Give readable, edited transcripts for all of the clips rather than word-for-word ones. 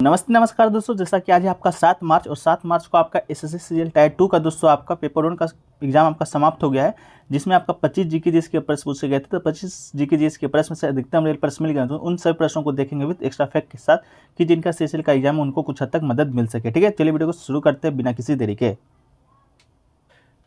नमस्ते नमस्कार दोस्तों, जैसा कि आज है आपका 7 मार्च और 7 मार्च को आपका एसएससी सीजीएल टायर 2 का दोस्तों आपका पेपर 1 का एग्जाम आपका समाप्त हो गया है, जिसमें आपका 25 जीके जीएस के प्रश्न पूछे गए थे। तो 25 जीके जीएस के प्रश्न से अधिकतम रेल प्रश्न मिल गए, तो उन सभी प्रश्नों को देखेंगे विद एक्स्ट्रा फैक्ट के साथ कि जिनका सीजीएल का एग्जाम है उनको कुछ हद तक मदद मिल सके। ठीक है, चलिए वीडियो को शुरू करते हैं बिना किसी देरी के।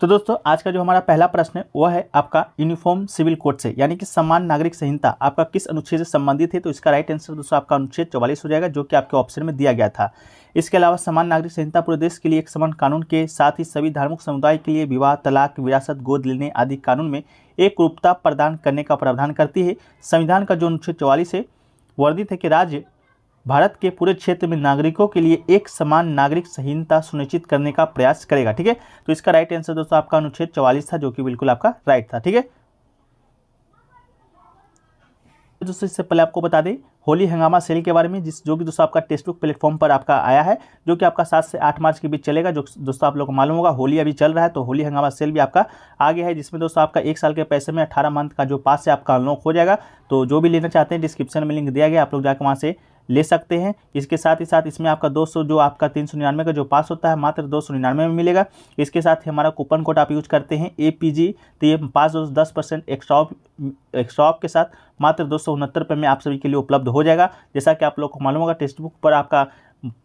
तो दोस्तों आज का जो हमारा पहला प्रश्न है वह है आपका यूनिफॉर्म सिविल कोड से, यानी कि समान नागरिक संहिता आपका किस अनुच्छेद से संबंधित है। तो इसका राइट आंसर दोस्तों आपका अनुच्छेद 44 हो जाएगा, जो कि आपके ऑप्शन में दिया गया था। इसके अलावा समान नागरिक संहिता पूरे देश के लिए एक समान कानून के साथ ही सभी धार्मिक समुदाय के लिए विवाह, तलाक, विरासत, गोद लेने आदि कानून में एक रूपता प्रदान करने का प्रावधान करती है। संविधान का जो अनुच्छेद 44 है वर्णित है कि राज्य भारत के पूरे क्षेत्र में नागरिकों के लिए एक समान नागरिक संहिता सुनिश्चित करने का प्रयास करेगा। ठीक है, तो इसका राइट आंसर दोस्तों आपका अनुच्छेद 44 था, जो कि बिल्कुल आपका राइट था। ठीक है दोस्तों, इससे पहले आपको बता दें होली हंगामा सेल के बारे में, जो कि दोस्तों आपका टेक्स्ट बुक प्लेटफॉर्म पर आपका आया है, जो कि आपका 7 से 8 मार्च के बीच चलेगा। जो दोस्तों आप लोग को मालूम होगा होली अभी चल रहा है, तो होली हंगामा सेल भी आपका आ गया है, जिसमें दोस्तों आपका 1 साल के पैसे में 18 मंथ का जो पास है आपका अनलॉक हो जाएगा। तो जो भी लेना चाहते हैं डिस्क्रिप्शन में लिंक दिया गया, आप लोग जाकर वहाँ से ले सकते हैं। इसके साथ ही साथ इसमें आपका 200 जो आपका 399 का जो पास होता है मात्र 299 में मिलेगा। इसके साथ ही हमारा कूपन कोड आप यूज करते हैं APG, तो ये पास 10% एक्स्ट्रा ऑफ के साथ मात्र 269 रुपये में आप सभी के लिए उपलब्ध हो जाएगा। जैसा कि आप लोग को मालूम होगा टेक्स्ट बुक पर आपका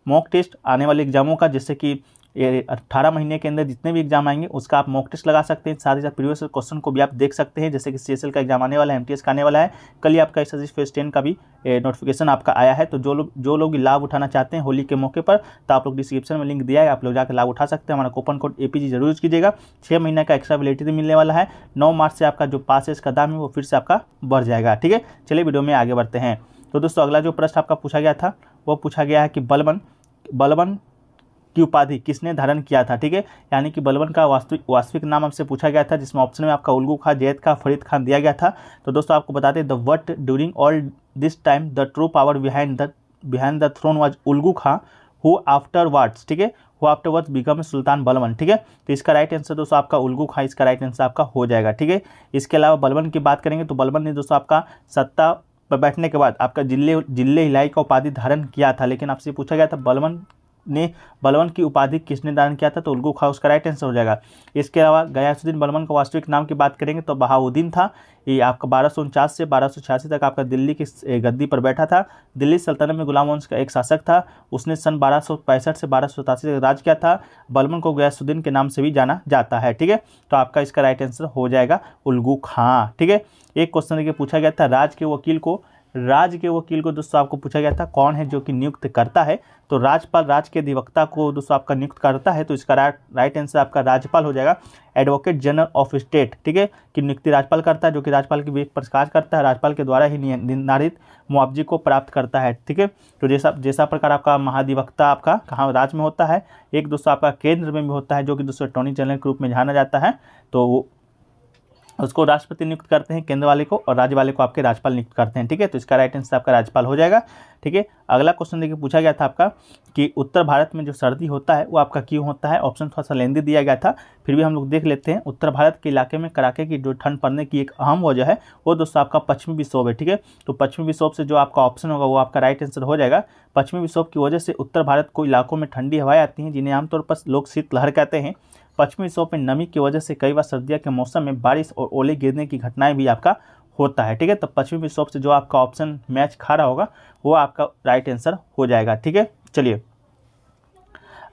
मॉक टेस्ट आने वाले एग्जामों का, जैसे कि 18 महीने के अंदर जितने भी एग्जाम आएंगे उसका आप मॉक टेस्ट लगा सकते हैं। साथ ही साथ प्रीवियस क्वेश्चन को भी आप देख सकते हैं, जैसे कि CSL का एग्जाम आने वाला है, MTS का आने वाला है, कल ही आपका SSC फेज 10 का भी नोटिफिकेशन आपका आया है। तो जो लोग लाभ उठाना चाहते हैं होली के मौके पर, तो आप लोग डिस्क्रिप्शन में लिंक दिया है, आप लोग जाकर लाभ उठा सकते हैं। हमारा कूपन कोड APG जरूर यूज कीजिएगा। 6 महीने का एक्स्ट्रा वैलिडिटी मिलने वाला है। 9 मार्च से आपका जो पास है इसका दाम है वो फिर से आपका बढ़ जाएगा। ठीक है, चलिए वीडियो में आगे बढ़ते हैं। तो दोस्तों अगला जो प्रश्न आपका पूछा गया था वो पूछा गया है कि बलबन की उपाधि किसने धारण किया था। ठीक है, यानी कि बलबन का वास्तविक नाम आपसे पूछा गया था, जिसमें ऑप्शन में आपका उल्गू खां, जैद खां, फरीद खान दिया गया था। तो दोस्तों आपको बता दें the what during all this time the true power behind the throne was Ulugh Khan who afterwards, ठीक है, who afterwards become sultan Balban. ठीक है, तो इसका राइट आंसर दोस्तों आपका उल्गू खां, इसका राइट आंसर आपका हो जाएगा। ठीक है, इसके अलावा बलबन की बात करेंगे तो बलबन ने दोस्तों आपका सत्ता पर बैठने के बाद आपका जिले हिलाई का उपाधि धारण किया था। लेकिन आपसे पूछा गया था बलबन की उपाधि किसने धारण किया था, तो उल्गू खां उसका राइट आंसर हो जाएगा। इसके अलावा गयासुद्दीन बलबन का वास्तविक नाम की बात करेंगे तो बहाउद्दीन था। ये आपका 1249 से 1286 तक आपका दिल्ली की गद्दी पर बैठा था। दिल्ली सल्तनत में गुलाम वंश का एक शासक था। उसने सन 1265 से 1287 तक राज किया था। बलबन को गयासुद्दीन के नाम से भी जाना जाता है। ठीक है, तो आपका इसका राइट आंसर हो जाएगा उल्गू खां। ठीक है, एक क्वेश्चन देखिए पूछा गया था राज के वकील को दोस्तों आपको पूछा गया था कौन है जो कि नियुक्त करता है। तो राज्यपाल राज के अधिवक्ता को दोस्तों आपका नियुक्त करता है, तो इसका राइट आंसर आपका राज्यपाल हो जाएगा। एडवोकेट जनरल ऑफ स्टेट, ठीक है, की नियुक्ति राज्यपाल करता है, जो कि राज्यपाल की प्रकाश करता है, राज्यपाल के द्वारा ही निर्धारित मुआवजे को प्राप्त करता है। ठीक है, तो जैसा प्रकार आपका महाधिवक्ता आपका कहाँ राज्य में होता है, एक दोस्तों आपका केंद्र में भी होता है, जो कि दोस्तों अटॉर्नी जनरल के रूप में जाना जाता है। तो उसको राष्ट्रपति नियुक्त करते हैं केंद्र वाले को, और राज्य वाले को आपके राज्यपाल नियुक्त करते हैं। ठीक है, तो इसका राइट आंसर आपका राज्यपाल हो जाएगा। ठीक है, अगला क्वेश्चन देखिए पूछा गया था आपका कि उत्तर भारत में जो सर्दी होता है वो आपका क्यों होता है। ऑप्शन थोड़ा सा लेंदी दिया गया था, फिर भी हम लोग देख लेते हैं। उत्तर भारत के इलाके में कड़ाके की जो ठंड पड़ने की एक अहम वजह है वो दोस्तों आपका पश्चिमी विक्षोभ है। ठीक है, तो पश्चिमी विक्षोभ से जो आपका ऑप्शन होगा वो आपका राइट आंसर हो जाएगा। पश्चिमी विक्षोभ की वजह से उत्तर भारत को इलाकों में ठंडी हवाएं आती हैं, जिन्हें आमतौर पर लोग शीतलहर कहते हैं। पश्चिमी विक्षोभ में नमी की वजह से कई बार सर्दियों के मौसम में बारिश और ओले गिरने की घटनाएं भी आपका होता है। ठीक है, तो पश्चिमी विक्षोभ से जो आपका ऑप्शन मैच खा रहा होगा वो आपका राइट आंसर हो जाएगा। ठीक है, चलिए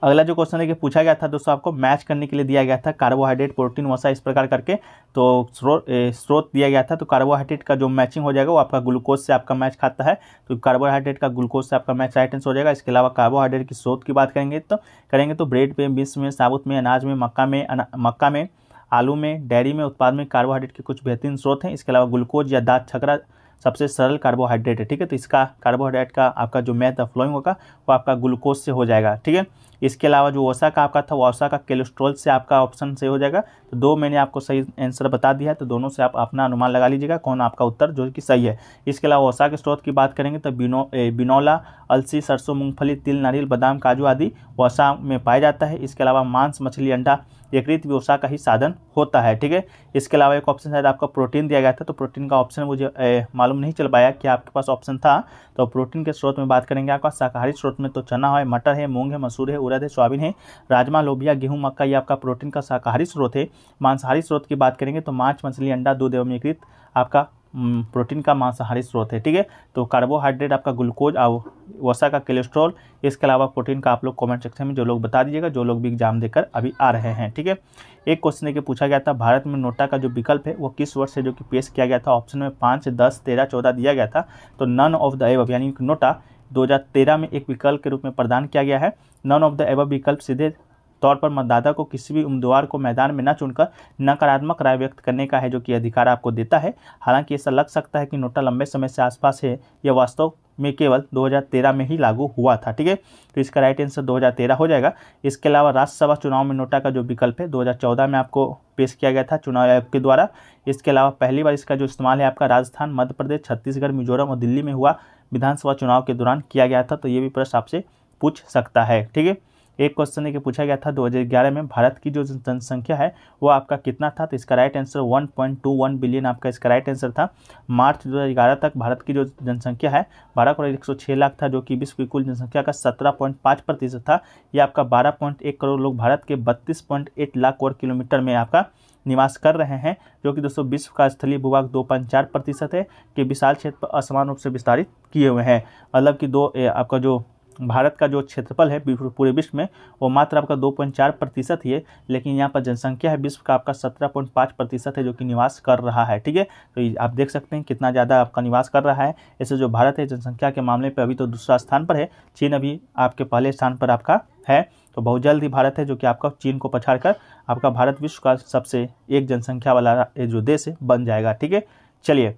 अगला जो क्वेश्चन है कि पूछा गया था दोस्तों आपको मैच करने के लिए दिया गया था कार्बोहाइड्रेट, प्रोटीन, वसा इस प्रकार करके। तो स्रोत दिया गया था, तो कार्बोहाइड्रेट का जो मैचिंग हो जाएगा वो आपका ग्लूकोज से आपका मैच खाता है, तो कार्बोहाइड्रेट का ग्लूकोज से आपका मैच राइट आंसर हो जाएगा। इसके अलावा कार्बोहाइड्रेट की स्रोत की बात करेंगे तो ब्रेड में, बीन्स में, साबुत में, अनाज में, मक्का में, आलू में, डेयरी में उत्पाद में कार्बोहाइड्रेट के कुछ बेहतरीन स्रोत हैं। इसके अलावा ग्लूकोज या दाल छकरा सबसे सरल कार्बोहाइड्रेट है। ठीक है, तो इसका कार्बोहाइड्रेट का आपका जो मैथ फ्लोइंग होगा वो आपका ग्लूकोज से हो जाएगा। ठीक है, इसके अलावा जो वसा का आपका था वसा का कोलेस्ट्रॉल से आपका ऑप्शन से हो जाएगा। तो दो मैंने आपको सही आंसर बता दिया है, तो दोनों से आप अपना अनुमान लगा लीजिएगा कौन आपका उत्तर जो कि सही है। इसके अलावा वसा के स्रोत की बात करेंगे तो बिनौला, अलसी, सरसों, मूंगफली, तिल, नारियल, बादाम, काजू आदि वसा में पाया जाता है। इसके अलावा मांस, मछली, अंडा यकृत व्यवसाय का ही साधन होता है। ठीक है, इसके अलावा एक ऑप्शन शायद आपका प्रोटीन दिया गया था, तो प्रोटीन का ऑप्शन मुझे मालूम नहीं चल पाया कि आपके पास ऑप्शन था। तो प्रोटीन के स्रोत में बात करेंगे, आपका शाकाहारी स्रोत में तो चना है, मटर है, मूंग है, मसूर है, उड़द है, सोयाबीन है, राजमा, लोबिया, गेहूं, मक्का, ये आपका प्रोटीन का शाकाहारी स्रोत है। मांसाहारी स्रोत की बात करेंगे तो मांस, मछली, अंडा, दूध एवं यकृत आपका प्रोटीन का मांसाहारी स्रोत है। ठीक है, तो कार्बोहाइड्रेट आपका ग्लूकोज और वसा का कोलेस्ट्रॉल, इसके अलावा प्रोटीन का आप लोग कमेंट सेक्शन में जो लोग बता दीजिएगा, जो लोग भी एग्जाम देकर अभी आ रहे हैं। ठीक है, एक क्वेश्चन देखिए पूछा गया था, भारत में नोटा का जो विकल्प है वो किस वर्ष से जो कि पेश किया गया था। ऑप्शन में 5, 10, 13, 14 दिया गया था। तो नन ऑफ द एबव यानी नोटा 2013 में एक विकल्प के रूप में प्रदान किया गया है। नन ऑफ द एबव विकल्प सीधे तौर पर मतदाता को किसी भी उम्मीदवार को मैदान में न चुनकर नकारात्मक राय व्यक्त करने का है जो कि अधिकार आपको देता है। हालांकि ऐसा लग सकता है कि नोटा लंबे समय से आसपास है, यह वास्तव में केवल 2013 में ही लागू हुआ था। ठीक है, तो इसका राइट आंसर 2013 हो जाएगा। इसके अलावा राज्यसभा चुनाव में नोटा का जो विकल्प है 2014 में आपको पेश किया गया था चुनाव आयोग के द्वारा। इसके अलावा पहली बार इसका जो इस्तेमाल है आपका राजस्थान, मध्य प्रदेश, छत्तीसगढ़, मिजोरम और दिल्ली में हुआ विधानसभा चुनाव के दौरान किया गया था। तो ये भी प्रश्न आपसे पूछ सकता है। ठीक है, एक क्वेश्चन है कि पूछा गया था 2011 में भारत की जो जनसंख्या है वो आपका कितना था। तो इसका राइट आंसर 1.21 बिलियन आपका इसका राइट आंसर था। मार्च 2011 तक भारत की जो जनसंख्या है 12,106 लाख था, जो कि विश्व की कुल जनसंख्या का 17.5% था। यह आपका 12.1 करोड़ लोग भारत के 32.8 लाख वर्ग किलोमीटर में आपका निवास कर रहे हैं, जो कि दोस्तों विश्व का स्थलीय भूभाग 2.4% है कि विशाल क्षेत्र पर असमान रूप से विस्तारित किए हुए हैं। मतलब कि आपका जो भारत का जो क्षेत्रफल है पूरे विश्व में वो मात्र आपका 2.4% ही है, लेकिन यहाँ पर जनसंख्या है विश्व का आपका 17.5% है जो कि निवास कर रहा है। ठीक है, तो आप देख सकते हैं कितना ज़्यादा आपका निवास कर रहा है। ऐसे जो भारत है जनसंख्या के मामले पर अभी तो दूसरा स्थान पर है, चीन अभी आपके पहले स्थान पर आपका है। तो बहुत जल्द ही भारत है जो कि आपका चीन को पछाड़ कर आपका भारत विश्व का सबसे एक जनसंख्या वाला जो देश है बन जाएगा। ठीक है, चलिए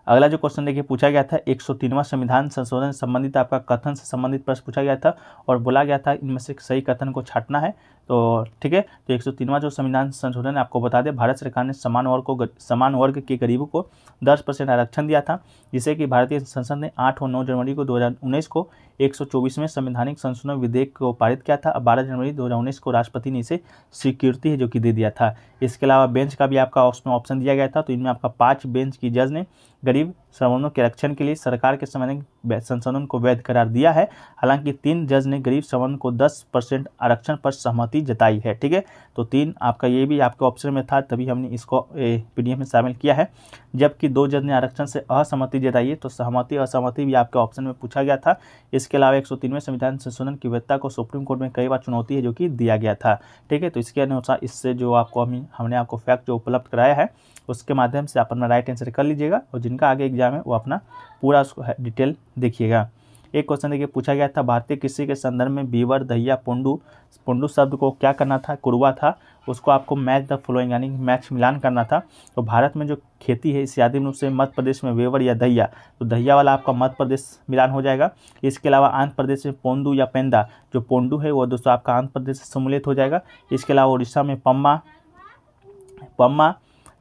अगला जो क्वेश्चन देखिए पूछा गया था 103वां संविधान संशोधन से संबंधित आपका कथन से संबंधित प्रश्न पूछा गया था और बोला गया था इनमें से सही कथन को छांटना है। तो ठीक है, तो 103वां जो संविधान संशोधन आपको बता दें, भारत सरकार ने समान वर्ग के गरीबों को 10% आरक्षण दिया था, जिसे कि भारतीय संसद ने 8 और 9 जनवरी को 2019 को 124वें संवैधानिक संशोधन विधेयक को पारित किया था। 12 जनवरी 2019 को राष्ट्रपति ने इसे स्वीकृति है जो कि दे दिया था। इसके अलावा बेंच का भी आपका उसमें ऑप्शन दिया गया था। तो इनमें आपका 5 बेंच की जज ने गरीब श्रवणों के रक्षण के लिए सरकार के संवैधानिक संशोधन को वैध करार दिया है। हालांकि 3 जज ने गरीब श्रवण को 10% आरक्षण पर सहमति जताई है। ठीक है, तो 3 आपका ये भी आपके ऑप्शन में था, तभी हमने इसको पीडीएफ में शामिल किया है। जबकि 2 जज ने आरक्षण से असहमति जताई है, तो सहमति असहमति भी आपके ऑप्शन में पूछा गया था। इसके अलावा 103वें संविधान संशोधन की वैधता को सुप्रीम कोर्ट में कई बार चुनौती है जो कि दिया गया था। ठीक है, तो इसके अनुसार इससे जो आपको हमने आपको फैक्ट जो उपलब्ध कराया है उसके माध्यम से आप अपना राइट आंसर कर लीजिएगा, और जिनका आगे एग्जाम है वो अपना पूरा उसको डिटेल देखिएगा। एक क्वेश्चन देखिए पूछा गया था भारतीय कृषि के संदर्भ में बीवर, दहिया, पोंडू शब्द को क्या करना था, कुरवा था, उसको आपको मैच द फॉलोइंग यानी मैच मिलान करना था। तो भारत में जो खेती है इस यादी रूप से मध्य प्रदेश में वेवर या दहिया, तो दहिया वाला आपका मध्य प्रदेश मिलान हो जाएगा। इसके अलावा आंध्र प्रदेश में पोंडू या पेंदा, जो पोंडू है वो दोस्तों आपका आंध्र प्रदेश से सम्मिलित हो जाएगा। इसके अलावा उड़ीसा में पम्मा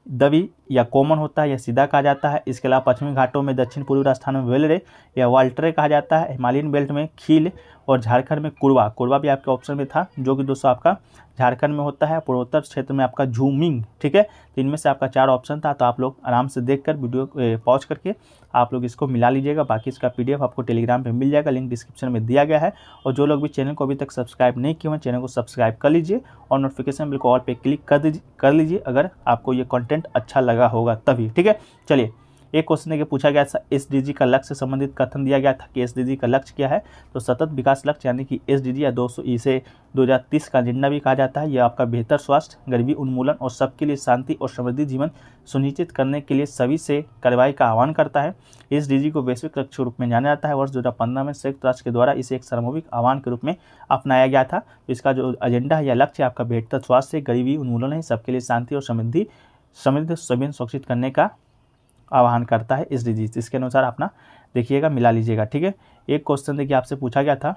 दवी या कॉमन होता है या सीधा कहा जाता है। इसके अलावा पश्चिमी घाटों में दक्षिण पूर्वी राजस्थान में वेलरे या वाल्टरे कहा जाता है। हिमालयन बेल्ट में खील और झारखंड में कुरवा भी आपके ऑप्शन में था, जो कि दोस्तों आपका झारखंड में होता है। पूर्वोत्तर क्षेत्र में आपका झूमिंग। ठीक है, तो इनमें से आपका 4 ऑप्शन था, तो आप लोग आराम से देखकर वीडियो पॉज करके आप लोग इसको मिला लीजिएगा। बाकी इसका पीडीएफ आपको टेलीग्राम पे मिल जाएगा, लिंक डिस्क्रिप्शन में दिया गया है। और जो लोग भी चैनल को अभी तक सब्सक्राइब नहीं किए हैं चैनल को सब्सक्राइब कर लीजिए और नोटिफिकेशन बिल को ऑल पे क्लिक कर लीजिए अगर आपको ये कंटेंट अच्छा लगा होगा तभी। ठीक है, चलिए एक क्वेश्चन है कि पूछा गया था एसडीजी का लक्ष्य से संबंधित कथन दिया गया था कि एसडीजी का लक्ष्य क्या है। तो सतत विकास लक्ष्य यानी कि एसडीजी या 200 इसे 2030 का एजेंडा भी कहा जाता है। यह आपका बेहतर स्वास्थ्य, गरीबी उन्मूलन और सबके लिए शांति और समृद्धि जीवन सुनिश्चित करने के लिए सभी से कार्रवाई का आह्वान करता है। एसडीजी को वैश्विक लक्ष्य के रूप में जाना जाता है। वर्ष 2015 में संयुक्त राष्ट्र के द्वारा इसे एक सार्वभौमिक आह्वान के रूप में अपनाया गया था। तो इसका जो एजेंडा है या लक्ष्य आपका बेहतर स्वास्थ्य, गरीबी उन्मूलन है, सबके लिए शांति और समृद्धि सभी सुरक्षित करने का आह्वान करता है एसडीजी। इसके अनुसार अपना देखिएगा, मिला लीजिएगा। ठीक है, एक क्वेश्चन देखिए आपसे पूछा गया था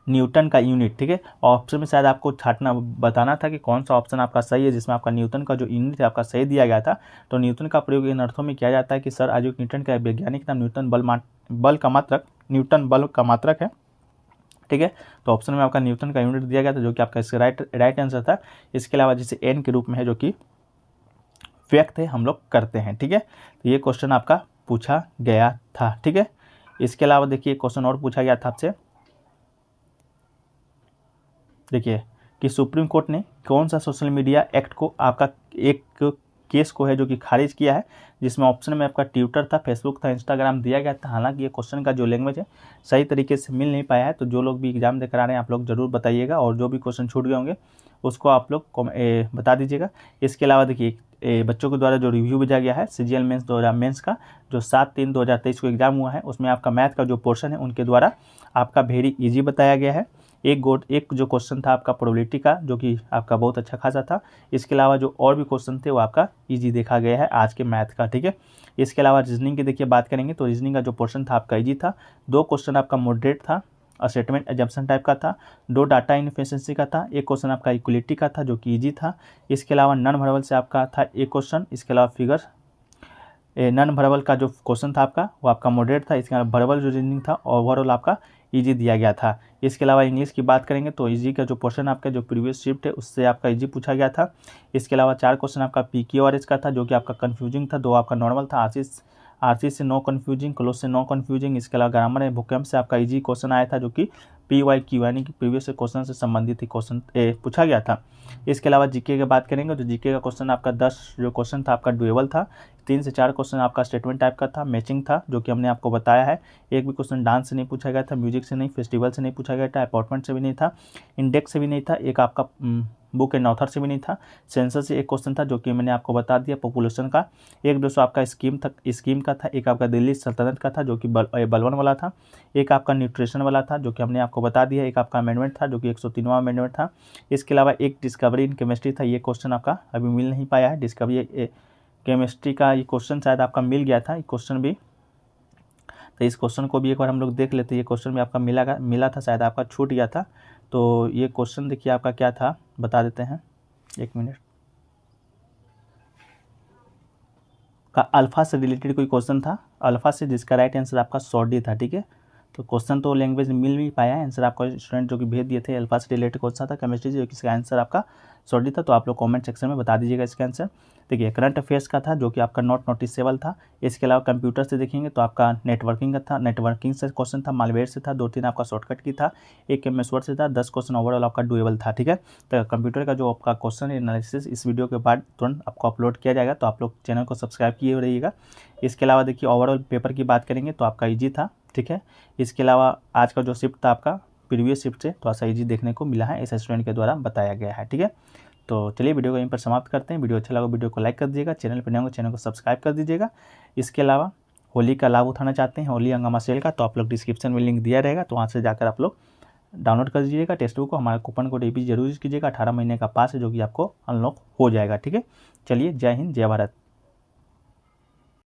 न्यूटन का यूनिट। ठीक है, ऑप्शन में शायद आपको छाटना बताना था कि कौन सा ऑप्शन आपका सही है, जिसमें आपका न्यूटन का जो यूनिट है आपका सही दिया गया था। तो न्यूटन का प्रयोग इन अर्थों में किया जाता है कि सर आइजैक न्यूटन का वैज्ञानिक नाम न्यूटन बल का मात्रक है। ठीक है। तो ऑप्शन में आपका न्यूटन का यूनिट दिया गया था, जो कि आपका इसका राइट आंसर था। इसके अलावा जिसे एन के रूप में है, जो कि व्यक्त है, हम लोग करते हैं, ठीक है। तो ये क्वेश्चन आपका पूछा गया था, ठीक है। इसके अलावा देखिए क्वेश्चन और पूछा गया था आपसे, देखिए कि सुप्रीम कोर्ट ने कौन सा सोशल मीडिया एक्ट को आपका एक केस को है जो कि खारिज किया है, जिसमें ऑप्शन में आपका ट्विटर था, फेसबुक था, इंस्टाग्राम दिया गया था। हालांकि ये क्वेश्चन का जो लैंग्वेज है सही तरीके से मिल नहीं पाया है, तो जो लोग भी एग्जाम देकर आ रहे हैं आप लोग जरूर बताइएगा, और जो भी क्वेश्चन छूट गए होंगे उसको आप लोग बता दीजिएगा। इसके अलावा देखिए बच्चों के द्वारा जो रिव्यू भेजा गया है CGL मेंस 2000 मेंस का, जो 7/3/2023 को एग्जाम हुआ है, उसमें आपका मैथ का जो पोर्शन है उनके द्वारा आपका वेरी इजी बताया गया है। एक जो क्वेश्चन था आपका प्रोबेबिलिटी का, जो कि आपका बहुत अच्छा खासा था। इसके अलावा जो और भी क्वेश्चन थे वो आपका इजी देखा गया है आज के मैथ का, ठीक है। इसके अलावा रीजनिंग की देखिए बात करेंगे तो रीजनिंग का जो पोर्शन था आपका इजी था। 2 क्वेश्चन आपका मॉडरेट था, स्टेटमेंट एजम्पशन टाइप का था। 2 डाटा इनफिशिएंसी का था। 1 क्वेश्चन आपका इक्वलिटी का था, जो कि इजी था। इसके अलावा नॉन वर्बल से आपका था 1 क्वेश्चन। इसके अलावा फिगर नॉन वर्बल का जो क्वेश्चन था आपका वो आपका मॉडरेट था। इसके अलावा वर्बल जो रीजनिंग था ओवरऑल आपका इजी दिया गया था। इसके अलावा इंग्लिश की बात करेंगे तो इजी का जो पोर्शन आपका जो प्रीवियस शिफ्ट है उससे आपका इजी पूछा गया था। इसके अलावा 4 क्वेश्चन आपका PQRS का था, जो कि आपका कंफ्यूजिंग था। 2 आपका नॉर्मल था। आरसी से नो कन्फ्यूजिंग, क्लोज से नो कन्फ्यूजिंग। इसके अलावा ग्रामर है भूकंप से आपका इजी क्वेश्चन आया था, जो कि PYQ यानी कि प्रीवियस क्वेश्चन से संबंधित ही क्वेश्चन पूछा गया था। इसके अलावा जीके की बात करेंगे तो जीके का क्वेश्चन आपका 10 जो क्वेश्चन था आपका डुएबल था। 3 से 4 क्वेश्चन आपका स्टेटमेंट टाइप का था, मैचिंग था, जो कि हमने आपको बताया है। एक भी क्वेश्चन डांस से नहीं पूछा गया था, म्यूजिक से नहीं, फेस्टिवल से नहीं पूछा गया था, अपॉर्टमेंट से भी नहीं था, इंडेक्स से भी नहीं था, एक आपका बुक एंड ऑथर से भी नहीं था। सेंसर से एक क्वेश्चन था, जो कि मैंने आपको बता दिया पॉपुलेशन का। एक 200 आपका स्कीम का था। एक आपका दिल्ली सल्तनत का था, जो कि बलवन वाला था। एक आपका न्यूट्रिशन वाला था, जो कि हमने आपको बता दिया। एक आपका अमेंडमेंट था, जो कि 103वां अमेंडमेंट था। इसके अलावा एक डिस्कवरी इन केमिस्ट्री था। ये क्वेश्चन आपका अभी मिल नहीं पाया है। डिस्कवरी केमिस्ट्री का ये क्वेश्चन शायद आपका मिल गया था, ये क्वेश्चन भी, तो इस क्वेश्चन को भी एक बार हम लोग देख लेते हैं। ये क्वेश्चन भी आपका मिला था, शायद आपका छूट गया था। तो ये क्वेश्चन देखिए आपका क्या था, बता देते हैं, 1 मिनट का। अल्फा से रिलेटेड कोई क्वेश्चन था, अल्फा से, जिसका राइट आंसर आपका सॉर्डी था, ठीक है। तो क्वेश्चन तो लैंग्वेज मिल नहीं पाया है, आंसर आपका स्टूडेंट जो कि भेज दिए थे अल्फा से रिलेटेड क्वेश्चन था केमिस्ट्री से, जो कि इसका आंसर आपका सॉर्डी था। तो आप लोग कमेंट सेक्शन में बता दीजिएगा इसका आंसर। देखिए करंट अफेयर्स का था, जो कि आपका नॉट नोटिसेबल था। इसके अलावा कंप्यूटर से देखेंगे तो आपका नेटवर्किंग का था, नेटवर्किंग से क्वेश्चन था, मालवेयर से था, 2-3 आपका शॉर्टकट की था, एक MS वर्ड से था, 10 क्वेश्चन ओवरऑल आपका डुएबल था, ठीक है। तो कंप्यूटर का जो आपका क्वेश्चन एनालिसिस इस वीडियो के बाद तुरंत आपको अपलोड किया जाएगा, तो आप लोग चैनल को सब्सक्राइब किए रहिएगा। इसके अलावा देखिए ओवरऑल पेपर की बात करेंगे तो आपका ईजी था, ठीक है। इसके अलावा आज का जो शिफ्ट था आपका प्रीवियस शिफ्ट से थोड़ा सा ईजी देखने को मिला है, इस स्टूडेंट के द्वारा बताया गया है, ठीक है। तो चलिए वीडियो को यहीं पर समाप्त करते हैं। वीडियो अच्छा लगा वीडियो को लाइक कर दीजिएगा, चैनल पर नए होंगे चैनल को सब्सक्राइब कर दीजिएगा। इसके अलावा होली का लाभ उठाना चाहते हैं, होली हंगामा सेल का, तो आप लोग डिस्क्रिप्शन में लिंक दिया रहेगा, तो वहाँ से जाकर आप लोग डाउनलोड कर दीजिएगा टेक्स्ट बुक को। हमारा कूपन कोड AP जरूर यूज कीजिएगा। 18 महीने का पास है, जो कि आपको अनलॉक हो जाएगा, ठीक है। चलिए, जय हिंद, जय भारत।